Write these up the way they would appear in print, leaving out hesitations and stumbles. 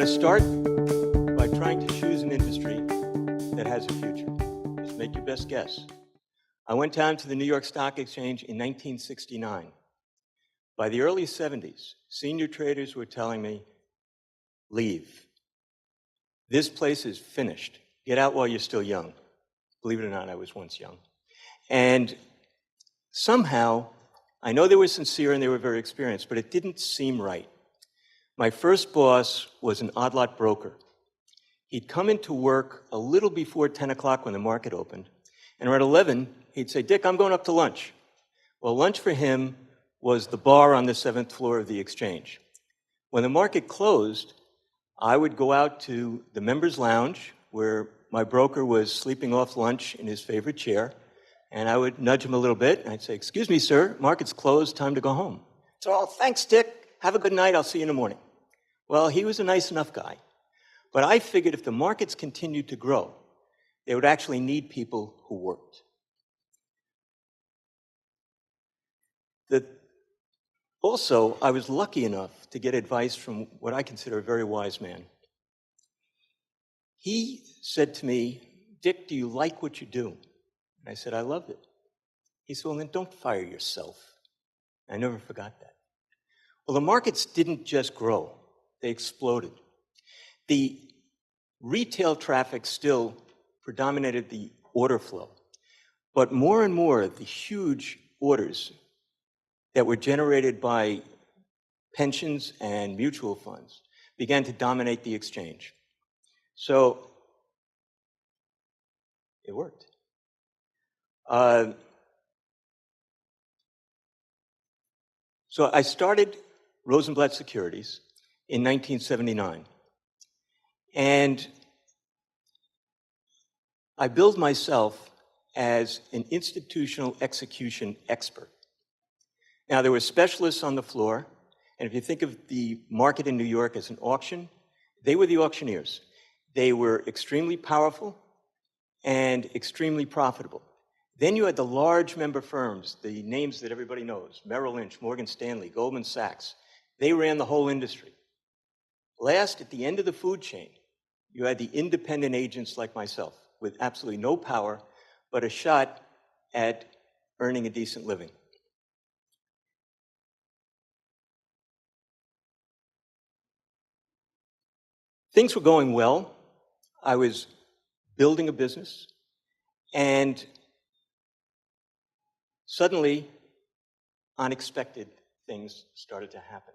going to start by trying to choose an industry that has a future. Just make your best guess. I went down to the New York Stock Exchange in 1969. By the early 70s, senior traders were telling me, leave. This place is finished. Get out while you're still young. Believe it or not, I was once young. And somehow, I know they were sincere and they were very experienced, but it didn't seem right. My first boss was an odd lot broker. He'd come into work a little before 10 o'clock when the market opened, and around 11, he'd say, Dick, I'm going up to lunch. Well, lunch for him was the bar on the 7th floor of the exchange. When the market closed, I would go out to the members' lounge where my broker was sleeping off lunch in his favorite chair, and I would nudge him a little bit, and I'd say, excuse me, sir, market's closed, time to go home. So, oh, thanks, Dick. Have a good night. I'll see you in the morning. Well, he was a nice enough guy. But I figured if the markets continued to grow, they would actually need people who worked. Also, I was lucky enough to get advice from what I consider a very wise man. He said to me, Dick, do you like what you do? And I said, I love it. He said, well, then don't fire yourself. I never forgot that. Well, the markets didn't just grow. They exploded. The retail traffic still predominated the order flow, but more and more the huge orders that were generated by pensions and mutual funds began to dominate the exchange. So it worked. So I started Rosenblatt Securities in 1979. And I billed myself as an institutional execution expert. Now, there were specialists on the floor, and if you think of the market in New York as an auction, they were the auctioneers. They were extremely powerful and extremely profitable. Then you had the large member firms, the names that everybody knows, Merrill Lynch, Morgan Stanley, Goldman Sachs. They ran the whole industry. Last, at the end of the food chain, you had the independent agents like myself with absolutely no power, but a shot at earning a decent living. Things were going well. I was building a business, and suddenly, unexpected things started to happen.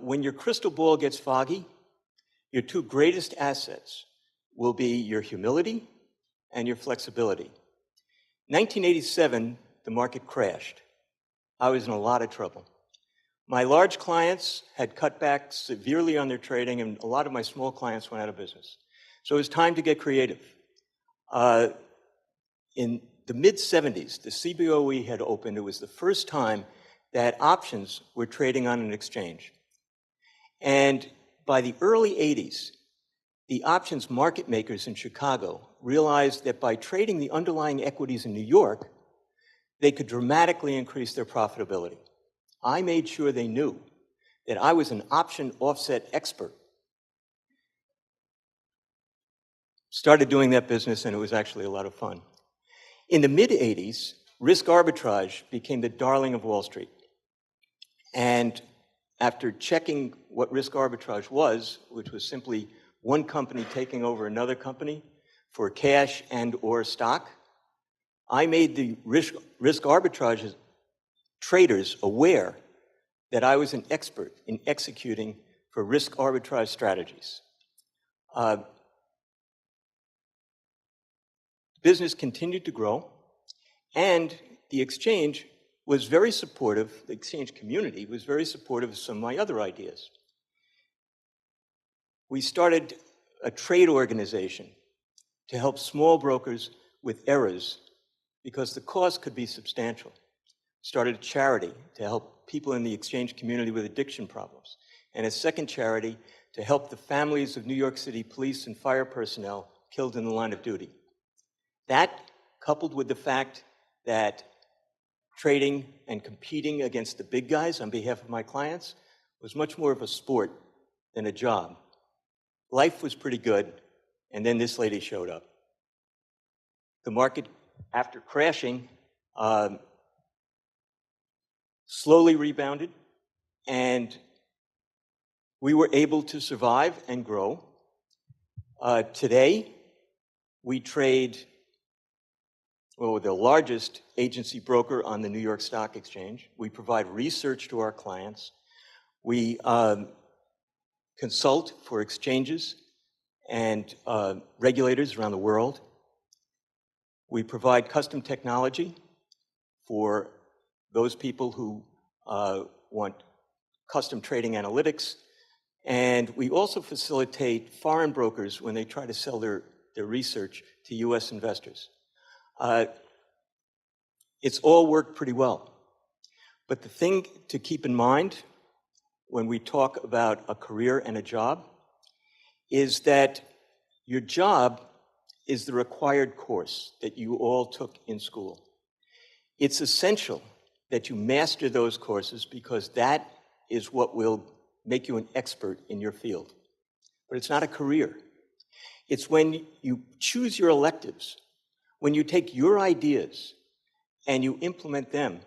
When your crystal ball gets foggy, your two greatest assets will be your humility and your flexibility. 1987, the market crashed. I was in a lot of trouble. My large clients had cut back severely on their trading, and a lot of my small clients went out of business. So it was time to get creative. In the mid-'70s, the CBOE had opened. It was the first time that options were trading on an exchange. And by the early 80s, the options market makers in Chicago realized that by trading the underlying equities in New York, they could dramatically increase their profitability. I made sure they knew that I was an option offset expert. Started doing that business, and it was actually a lot of fun. In the mid-'80s, risk arbitrage became the darling of Wall Street. And after checking what risk arbitrage was, which was simply one company taking over another company for cash and or stock, I made the risk arbitrage traders aware that I was an expert in executing for risk arbitrage strategies. Business continued to grow, and the exchange was very supportive, the exchange community was very supportive of some of my other ideas. We started a trade organization to help small brokers with errors because the cost could be substantial. Started a charity to help people in the exchange community with addiction problems, and a second charity to help the families of New York City police and fire personnel killed in the line of duty. That, coupled with the fact that trading and competing against the big guys on behalf of my clients was much more of a sport than a job. life was pretty good, and then this lady showed up. The market, after crashing, slowly rebounded, and we were able to survive and grow. Today, we trade, well, we're the largest agency broker on the New York Stock Exchange. We provide research to our clients. We consult for exchanges and regulators around the world. We provide custom technology for those people who want custom trading analytics. And we also facilitate foreign brokers when they try to sell their research to US investors. It's all worked pretty well. But the thing to keep in mind when we talk about a career and a job is that your job is the required course that you all took in school. It's essential that you master those courses because that is what will make you an expert in your field. But it's not a career. It's when you choose your electives, when you take your ideas and you implement them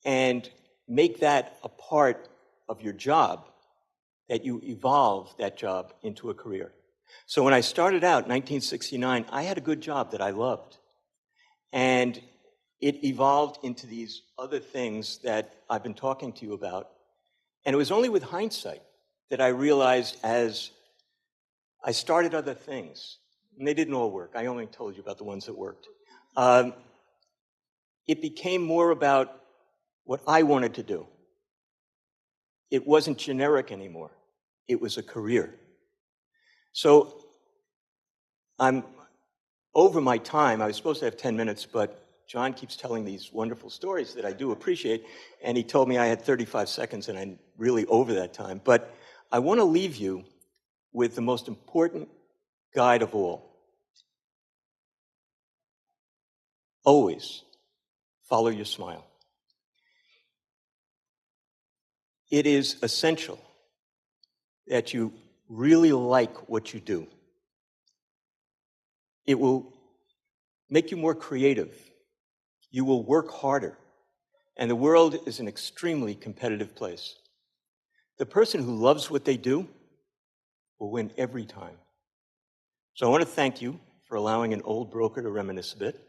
and make that a part of your job, that you evolve that job into a career. So when I started out in 1969, I had a good job that I loved. And it evolved into these other things that I've been talking to you about. And it was only with hindsight that I realized as I started other things, and they didn't all work. I only told you about the ones that worked. It became more about what I wanted to do. It wasn't generic anymore. It was a career. So I'm over my time. I was supposed to have 10 minutes, but John keeps telling these wonderful stories that I do appreciate, and he told me I had 35 seconds, and I'm really over that time. But I want to leave you with the most important guide of all. Always follow your smile. It is essential that you really like what you do. It will make you more creative. You will work harder. And the world is an extremely competitive place. The person who loves what they do will win every time. So I want to thank you for allowing an old broker to reminisce a bit.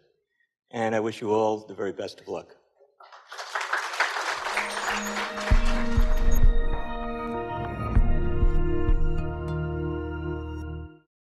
And I wish you all the very best of luck.